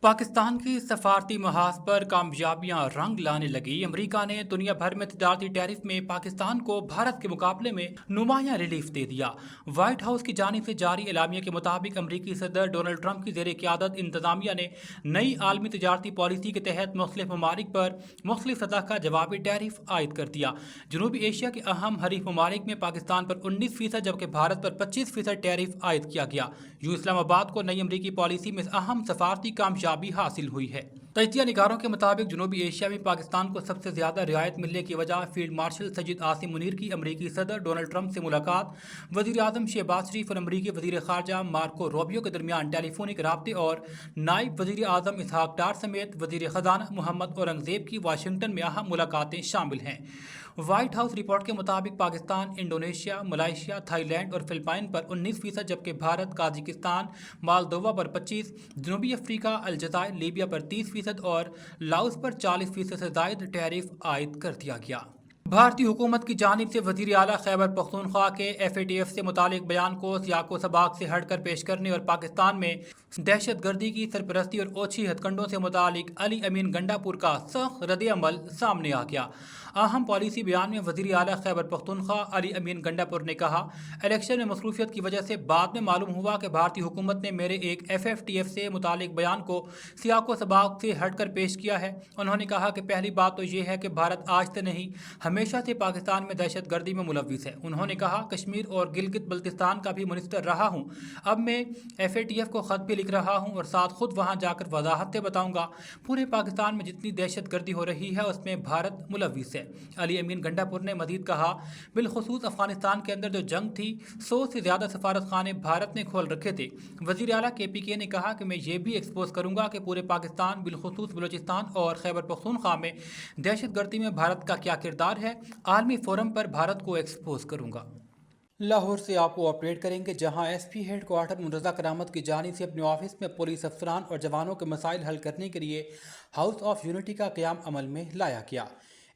पाकिस्तान की सफारती महाज पर कामयाबियां रंग लाने लगी। अमेरिका ने दुनिया भर में तजारती टैरिफ में पाकिस्तान को भारत के मुकाबले में नुमाया रिलीफ दे दिया। व्हाइट हाउस की जानिब से जारी एलामिया के मुताबिक अमरीकी सदर डोनाल्ड ट्रंप की जेर क़यादत इंतजामिया ने नई आलमी तजारती पॉलिसी के तहत मुख्तलिफ ममालिक पर मुख्तलिफ सतह का जवाबी टैरिफ आयद कर दिया। जनूबी एशिया के अहम हरीफ ममालिक में पाकिस्तान पर 19% जबकि भारत पर 25% टैरिफ आयद किया गया। यूं इस्लामाबाद को नई अमरीकी पॉलिसी में अहम सफारती कामयाबी हासिल हुई है। तजिया निगारों के मुताबिक जनूबी एशिया में पाकिस्तान को सबसे ज्यादा रियायत मिलने की वजह फील्ड मार्शल सजीद आसिम मुनीर की अमरीकी सदर डोनाल्ड ट्रंप से मुलाकात, वजीर आजम शहबाज शरीफ और अमरीकी वजीर खारजा मार्को रोबियो के दरमियान टेलीफोनिक राब्ते और नायब वजीर आजम इसहाक डार समेत वजीर खजाना मोहम्मद औरंगजेब की वाशिंगटन में अहम मुलाकातें शामिल हैं। व्हाइट हाउस रिपोर्ट के मुताबिक पाकिस्तान इंडोनेशिया, मलाइशिया, थाईलैंड और फिलिपाइन पर 19%, जबकि भारत काजाकिस्तान, मालदोवा पर 25%, जनूबी अफ्रीका, अलजायर, लीबिया पर 30% और लाओस पर 40% से जायद टैरिफ आयद कर दिया गया। भारतीय हुकूमत की जानिब से वज़ीर आला खैबर पख्तूनख्वा के FATF से मुतालिक बयान को सियाको सबाक से हटकर पेश करने और पाकिस्तान में दहशत गर्दी की सरपरस्ती और ओछी हथकंडों से मुतालिक अली अमीन गंडापुर का सख्त रद्द-ए-अमल सामने आ गया। अहम पॉलिसी बयान में वज़ीर आला खैबर पख्तूनख्वा अली अमीन गंडापुर ने कहा, इलेक्शन में मसरूफियत की वजह से बाद में मालूम हुआ कि भारतीय हुकूमत ने मेरे एक FATF से मुतालिक बयान को सियाको सबाक से हटकर पेश किया है। उन्होंने कहा कि पहली बात तो ये है कि भारत आज से नहीं हमेशा से पाकिस्तान में दहशत गर्दी में मुलविस है। उन्होंने कहा, कश्मीर और गिलगित बल्तिस्तान का भी मिनिस्टर रहा हूँ। अब मैं FATF को ख़त भी लिख रहा हूँ और साथ खुद वहाँ जाकर वजाहत से बताऊँगा। पूरे पाकिस्तान में जितनी दहशत गर्दी हो रही है उसमें भारत मुलविस है। अली अमीन गंडापुर ने मजीद कहा, बिलखुसूस अफगानिस्तान के अंदर जो जंग थी 100 से ज़्यादा सफारत खाने भारत ने खोल रखे थे। वज़ीर आला KPK ने कहा कि मैं ये भी एक्सपोज करूँगा कि पूरे पाकिस्तान बिलखुसूस बलूचिस्तान और खैबर पख्तूनख्वा में दहशत गर्दी में भारत का क्या किरदार है। आलमी फोरम पर भारत को एक्सपोज करूँगा। लाहौर से आपको अपडेट करेंगे, जहां SP हेड क्वार्टर मुर्तज़ा करामत की जानिब से अपने ऑफिस में पुलिस अफसरान और जवानों के मसाइल हल करने के लिए हाउस ऑफ यूनिटी का क़याम अमल में लाया गया।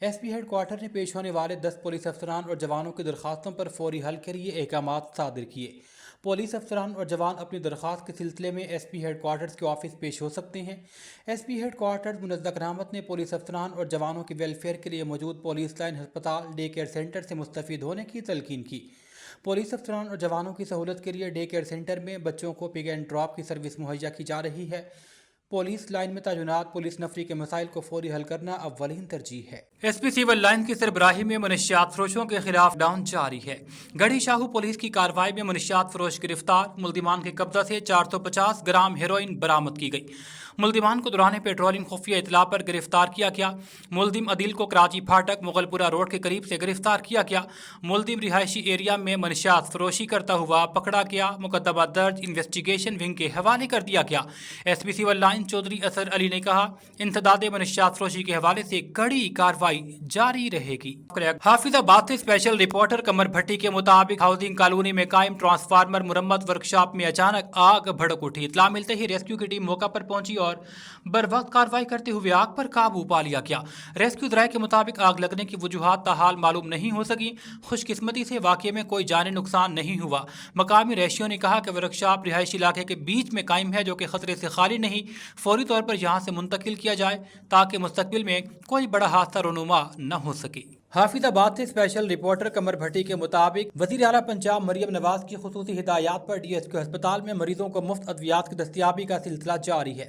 SP हेड क्वार्टर ने पेश होने वाले 10 पुलिस अफसरान और जवानों की दरख्वास्तों पर फौरी हल के लिए अहकामात सादिर किए। पुलिस अफसरान और जवान अपनी दरख्वास्त के सिलसिले में SP हेड क्वार्टर्स के ऑफिस पेश हो सकते हैं। SP हेड क्वार्टर्स मुर्तज़ा करामत ने पुलिस अफसरान और जवानों के वेलफेयर के लिए मौजूद पुलिस लाइन, अस्पताल, डे केयर सेंटर से मुस्तफ़ीद होने की तलकीन की। पुलिस अफसरान और जवानों की सहूलत के लिए डे केयर सेंटर में बच्चों को पिक एंड ड्रॉप की सर्विस मुहैया की जा रही है। पुलिस लाइन में तैनात पुलिस नफरी के मसाइल को फौरी हल करना अव्वलीन तरजीह है। SP सिविल लाइन की सरबराही में मनशियात फरोशों के खिलाफ डाउन जारी है। गढ़ी शाहू पुलिस की कार्रवाई में मनशियात फरोश गिरफ्तार, मुल्जिमान के कब्जा से 450 ग्राम हेरोइन बरामद की गई। मुल्जिमान को दौरान पेट्रोलिंग खुफिया इतला पर गिरफ्तार किया गया। मुल्जिम अदिल को कराची फाटक मुगलपुरा रोड के करीब से गिरफ्तार किया गया। मुल्जिम रिहायशी एरिया में मनशियात फरोशी करता हुआ पकड़ा गया। मुकदमा दर्ज इन्वेस्टिगेशन विंग के हवाले कर दिया गया। SP सिविल लाइन चौधरी असर अली ने कहा, इंसदाद मनशियात फरोशी के हवाले से कड़ी कार्रवाई जारी रहेगी। हाफिजाबाद से स्पेशल रिपोर्टर कमर भट्टी के मुताबिक हाउसिंग कॉलोनी में कायम ट्रांसफार्मर मुरम्मत वर्कशॉप में अचानक आग भड़क उठी। इतला मिलते ही रेस्क्यू की टीम मौका पर पहुंची और बर वक्त कार्रवाई करते हुए आग पर काबू पा लिया गया। रेस्क्यू दराए के मुताबिक आग लगने की वजूहात ताहाल मालूम नहीं हो सकी। खुशकिस्मती से वाकये में कोई जानी नुकसान नहीं हुआ। मकामी रैशियों ने कहा कि वर्कशॉप रिहायशी इलाके के बीच में कायम है, जो कि खतरे से खाली नहीं। फौरी तौर पर यहाँ से मुंतकिल किया जाए ताकि मुस्तकबिल में कोई बड़ा हादसा रोनुमा न हो सके। हाफिजाबाद से स्पेशल रिपोर्टर कमर भट्टी के मुताबिक वज़ीर आला पंजाब मरियम नवाज की खुसूसी हिदायत पर DHQ अस्पताल में मरीजों को मुफ्त अद्वियात की दस्तियाबी का सिलसिला जारी है।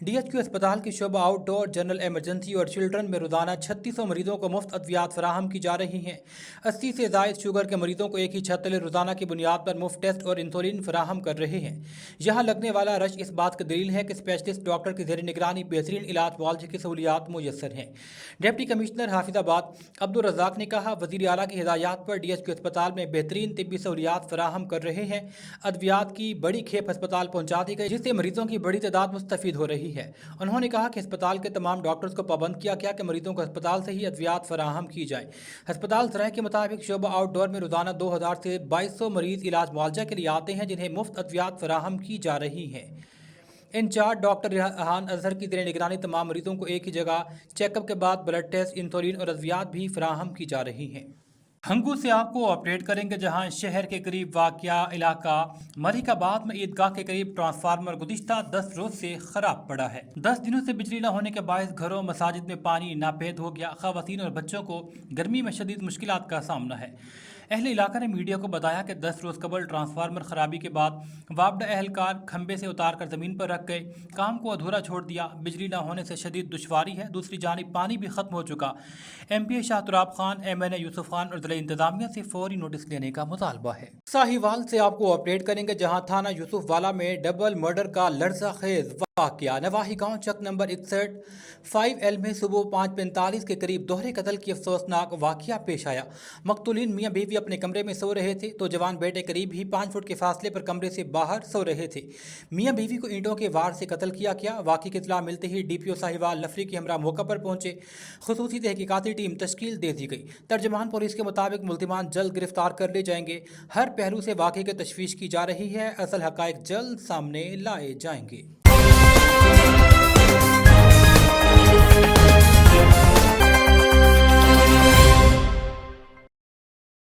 DHQ अस्पताल की शोबा आउटडोर, जनरल एमरजेंसी और चिल्ड्रन में रोजाना 3600 मरीजों को मुफ्त अद्वियात फराहम की जा रही हैं। 80 से जायद शुगर के मरीजों को एक ही छत तले रोजाना की बुनियाद पर मुफ्त टेस्ट और इंसुलिन फराहम कर रहे हैं। यहाँ लगने वाला रश इस बात की दलील है कि स्पेशलिस्ट डॉक्टर की जेर निगरानी बेहतरीन इलाज मुआवजे की सहूलियात मुयसर हैं। डिप्टी कमिश्नर हाफिजाबाद अब्दुल रज़ाक ने कहा, वज़ीर आला की हिदायत पर DHQ अस्पताल में बेहतरीन तिब्बी सहूलियात फराहम कर रहे हैं। अद्वियात की बड़ी खेप अस्पताल पहुंचा दी गई, जिससे मरीजों की बड़ी तादाद मुस्तफीद हो रही है। उन्होंने कहा कि अस्पताल के तमाम डॉक्टर्स को पाबंद किया गया कि मरीजों को अस्पताल से ही अद्वियात फराहम की जाए। अस्पताल सराय के मुताबिक शोबा आउटडोर में रोजाना 2000 से 2200 मरीज इलाज मुआवजा के लिए आते हैं, जिन्हें मुफ्त अद्वियात फराहम की जा रही हैं। इंचार्ज डॉक्टर रेहान अजहर की जेर निगरानी तमाम मरीजों को एक ही जगह चेकअप के बाद ब्लड टेस्ट, इंसुलिन और अद्वियात भी फराहम की जा रही हैं। हंगू से आपको अपडेट करेंगे जहां शहर के करीब वाक़या इलाका मलिकाबाद में ईदगाह के करीब ट्रांसफार्मर गुज़िश्ता 10 रोज से खराब पड़ा है। 10 दिनों से बिजली न होने के बायस घरों मसाजिद में पानी नापेद हो गया। ख़वातीन और बच्चों को गर्मी में शदीद मुश्किलात का सामना है। अहले इलाका ने मीडिया को बताया कि 10 रोज़ कबल ट्रांसफार्मर खराबी के बाद वापडा अहलकार खंबे से उतार कर ज़मीन पर रख गए, काम को अधूरा छोड़ दिया। बिजली न होने से शदीद दुश्वारी है। दूसरी जानिब पानी भी ख़त्म हो चुका। MP शाहतुराब खान, MNA यूसुफ खान और ज़िला इंतज़ामिया से फौरी नोटिस लेने का मुतालबा है। साहिवाल से आपको अपडेट करेंगे जहां थाना यूसुफ वाला में डबल मर्डर का लर्जा खेज वाक़या। नवाही गांव चक नंबर 61 5L में सुबह 5:45 के करीब दोहरे कत्ल की अफसोसनाक वाक़या पेश आया। मकतूलीन मियाँ बीवी अपने कमरे में सो रहे थे तो जवान बेटे करीब ही 5 फुट के फासले पर कमरे से बाहर सो रहे थे। मियाँ बीवी को ईंटों के वार से कत्ल किया गया। वाक़े की इत्तला मिलते ही DPO साहिवाल नफरी के हमरा मौका पर पहुंचे। खुसूसी तहकीकाती टीम तश्कील दे दी गई। तर्जमान पुलिस के मुताबिक मुल्ज़िमान जल्द गिरफ्तार कर लिए जाएंगे। हर पहलू से वाक़े की तशवीश की जा रही है। असल हक़ाइक़ जल्द सामने लाए जाएंगे।